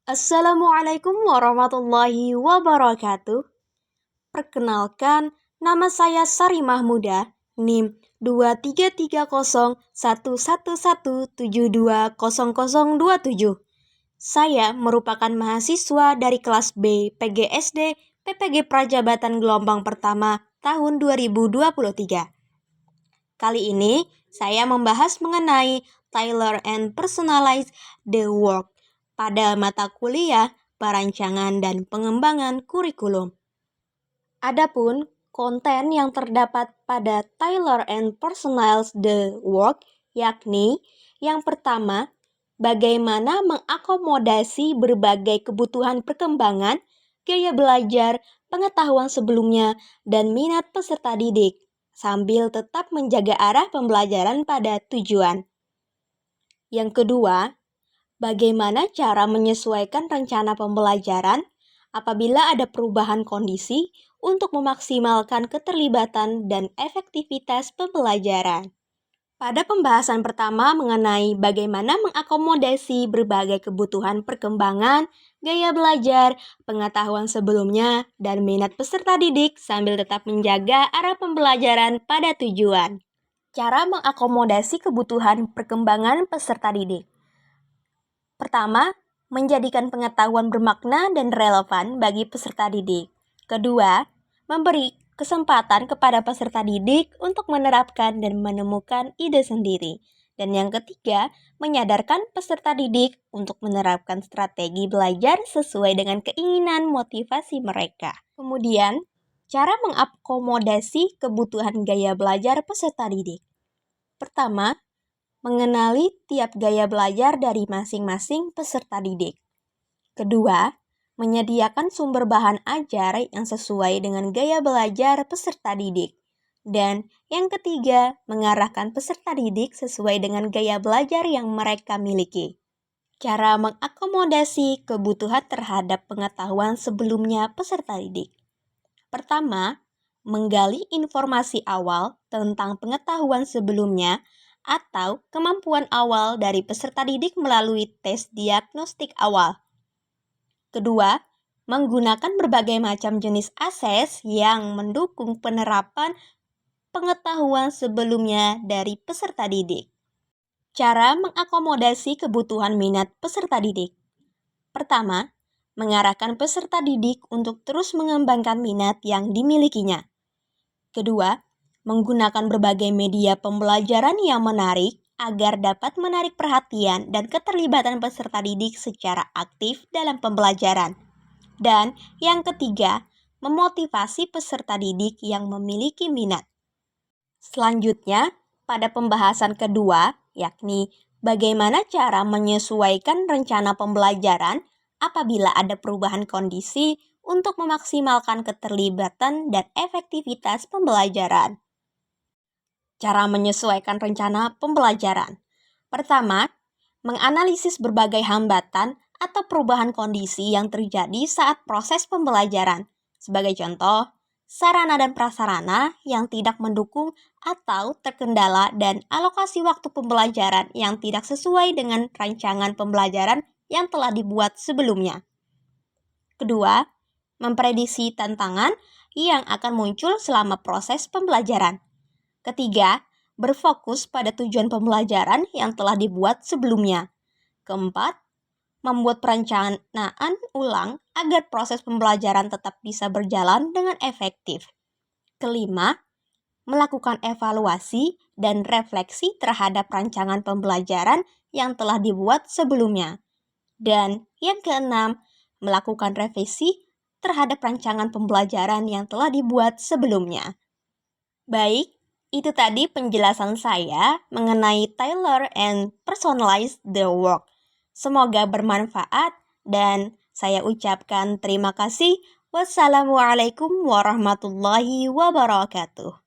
Assalamualaikum warahmatullahi wabarakatuh. Perkenalkan, nama saya Sari Mahmuda, NIM 23011117200027. Saya merupakan mahasiswa dari kelas B PGSD PPG Prajabatan Gelombang Pertama tahun 2023. Kali ini saya membahas mengenai Tailor and Personalize the Work pada mata kuliah Perancangan dan Pengembangan Kurikulum. Adapun konten yang terdapat pada Tailor and Personalize the Work yakni yang pertama, bagaimana mengakomodasi berbagai kebutuhan perkembangan, gaya belajar, pengetahuan sebelumnya, dan minat peserta didik, sambil tetap menjaga arah pembelajaran pada tujuan. Yang kedua, bagaimana cara menyesuaikan rencana pembelajaran apabila ada perubahan kondisi untuk memaksimalkan keterlibatan dan efektivitas pembelajaran. Pada pembahasan pertama mengenai bagaimana mengakomodasi berbagai kebutuhan perkembangan, gaya belajar, pengetahuan sebelumnya, dan minat peserta didik sambil tetap menjaga arah pembelajaran pada tujuan. Cara mengakomodasi kebutuhan perkembangan peserta didik. Pertama, menjadikan pengetahuan bermakna dan relevan bagi peserta didik. Kedua, memberi kesempatan kepada peserta didik untuk menerapkan dan menemukan ide sendiri. Dan yang ketiga, menyadarkan peserta didik untuk menerapkan strategi belajar sesuai dengan keinginan motivasi mereka. Kemudian, cara mengakomodasi kebutuhan gaya belajar peserta didik. Pertama, mengenali tiap gaya belajar dari masing-masing peserta didik. Kedua, menyediakan sumber bahan ajar yang sesuai dengan gaya belajar peserta didik. Dan yang ketiga, mengarahkan peserta didik sesuai dengan gaya belajar yang mereka miliki. Cara mengakomodasi kebutuhan terhadap pengetahuan sebelumnya peserta didik. Pertama, menggali informasi awal tentang pengetahuan sebelumnya atau kemampuan awal dari peserta didik melalui tes diagnostik awal. Kedua, menggunakan berbagai macam jenis ases yang mendukung penerapan pengetahuan sebelumnya dari peserta didik. Cara mengakomodasi kebutuhan minat peserta didik. Pertama, mengarahkan peserta didik untuk terus mengembangkan minat yang dimilikinya. Kedua, menggunakan berbagai media pembelajaran yang menarik agar dapat menarik perhatian dan keterlibatan peserta didik secara aktif dalam pembelajaran. Dan yang ketiga, memotivasi peserta didik yang memiliki minat. Selanjutnya, pada pembahasan kedua, yakni bagaimana cara menyesuaikan rencana pembelajaran apabila ada perubahan kondisi untuk memaksimalkan keterlibatan dan efektivitas pembelajaran. Cara menyesuaikan rencana pembelajaran. Pertama, menganalisis berbagai hambatan atau perubahan kondisi yang terjadi saat proses pembelajaran. Sebagai contoh, sarana dan prasarana yang tidak mendukung atau terkendala dan alokasi waktu pembelajaran yang tidak sesuai dengan rancangan pembelajaran yang telah dibuat sebelumnya. Kedua, memprediksi tantangan yang akan muncul selama proses pembelajaran. Ketiga, berfokus pada tujuan pembelajaran yang telah dibuat sebelumnya. Keempat, membuat perencanaan ulang agar proses pembelajaran tetap bisa berjalan dengan efektif. Kelima, melakukan evaluasi dan refleksi terhadap rancangan pembelajaran yang telah dibuat sebelumnya. Dan yang keenam, melakukan revisi terhadap rancangan pembelajaran yang telah dibuat sebelumnya. Baik, itu tadi penjelasan saya mengenai Tailor and Personalize the Work. Semoga bermanfaat dan saya ucapkan terima kasih. Wassalamualaikum warahmatullahi wabarakatuh.